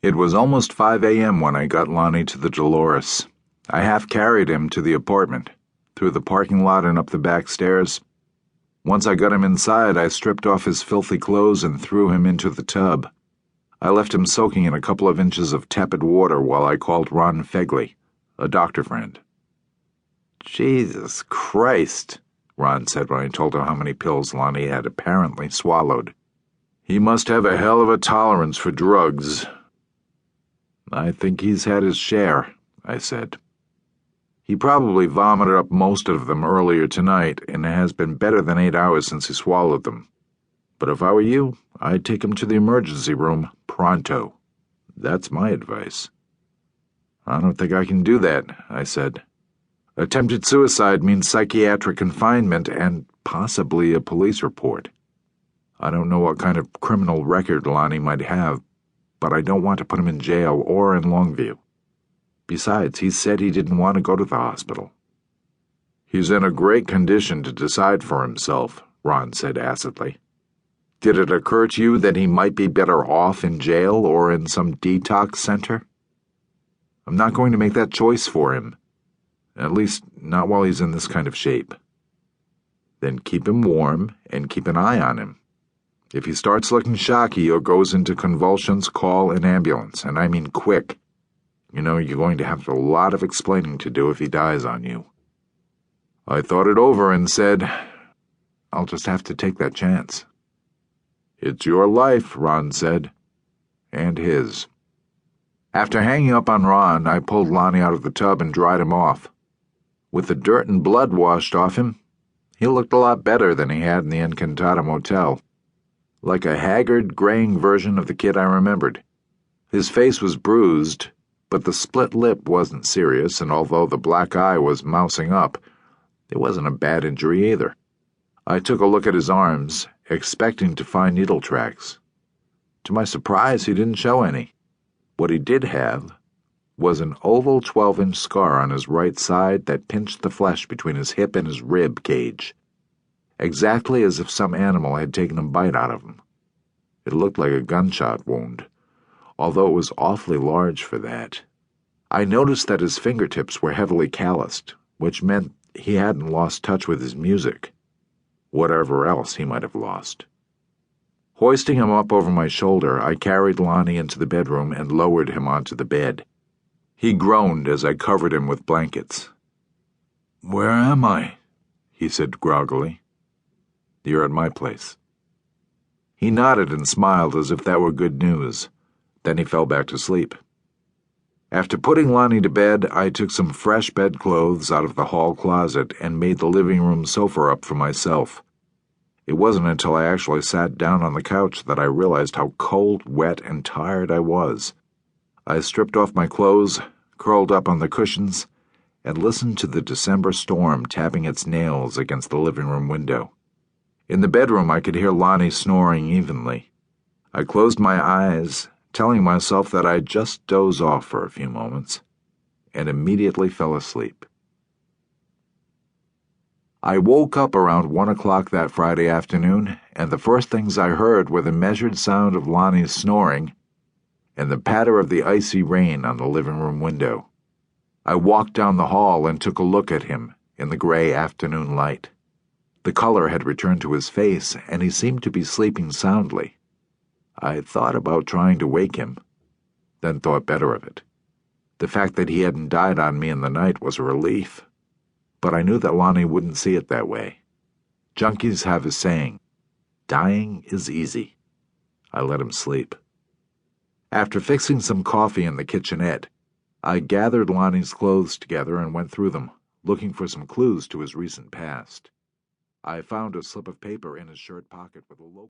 It was almost 5 a.m. when I got Lonnie to the Dolores. I half carried him to the apartment, through the parking lot and up the back stairs. Once I got him inside, I stripped off his filthy clothes and threw him into the tub. I left him soaking in a couple of inches of tepid water while I called Ron Fegley, a doctor friend. "Jesus Christ," Ron said when I told him how many pills Lonnie had apparently swallowed. "He must have a hell of a tolerance for drugs." "I think he's had his share," I said. "He probably vomited up most of them earlier tonight, and it has been better than 8 hours since he swallowed them. But if I were you, I'd take him to the emergency room pronto. That's my advice." "I don't think I can do that," I said. "Attempted suicide means psychiatric confinement and possibly a police report. I don't know what kind of criminal record Lonnie might have, but I don't want to put him in jail or in Longview. Besides, he said he didn't want to go to the hospital." "He's in a great condition to decide for himself," Ron said acidly. "Did it occur to you that he might be better off in jail or in some detox center?" "I'm not going to make that choice for him. At least, not while he's in this kind of shape." "Then keep him warm and keep an eye on him. If he starts looking shocky or goes into convulsions, call an ambulance, and I mean quick. You know you're going to have a lot of explaining to do if he dies on you." I thought it over and said, "I'll just have to take that chance." "It's your life," Ron said. "And his." After hanging up on Ron, I pulled Lonnie out of the tub and dried him off. With the dirt and blood washed off him, he looked a lot better than he had in the Encantada Motel. Like a haggard, graying version of the kid I remembered. His face was bruised, but the split lip wasn't serious, and although the black eye was mousing up, it wasn't a bad injury either. I took a look at his arms, expecting to find needle tracks. To my surprise, he didn't show any. What he did have was an oval 12-inch scar on his right side that pinched the flesh between his hip and his rib cage, exactly as if some animal had taken a bite out of him. It looked like a gunshot wound, although it was awfully large for that. I noticed that his fingertips were heavily calloused, which meant he hadn't lost touch with his music, whatever else he might have lost. Hoisting him up over my shoulder, I carried Lonnie into the bedroom and lowered him onto the bed. He groaned as I covered him with blankets. "Where am I?" he said groggily. "You're at my place." He nodded and smiled as if that were good news. Then he fell back to sleep. After putting Lonnie to bed, I took some fresh bedclothes out of the hall closet and made the living room sofa up for myself. It wasn't until I actually sat down on the couch that I realized how cold, wet, and tired I was. I stripped off my clothes, curled up on the cushions, and listened to the December storm tapping its nails against the living room window. In the bedroom, I could hear Lonnie snoring evenly. I closed my eyes, telling myself that I'd just doze off for a few moments, and immediately fell asleep. I woke up around 1 o'clock that Friday afternoon, and the first things I heard were the measured sound of Lonnie's snoring and the patter of the icy rain on the living room window. I walked down the hall and took a look at him in the gray afternoon light. The color had returned to his face, and he seemed to be sleeping soundly. I thought about trying to wake him, then thought better of it. The fact that he hadn't died on me in the night was a relief, but I knew that Lonnie wouldn't see it that way. Junkies have a saying, "Dying is easy." I let him sleep. After fixing some coffee in the kitchenette, I gathered Lonnie's clothes together and went through them, looking for some clues to his recent past. I found a slip of paper in his shirt pocket with a local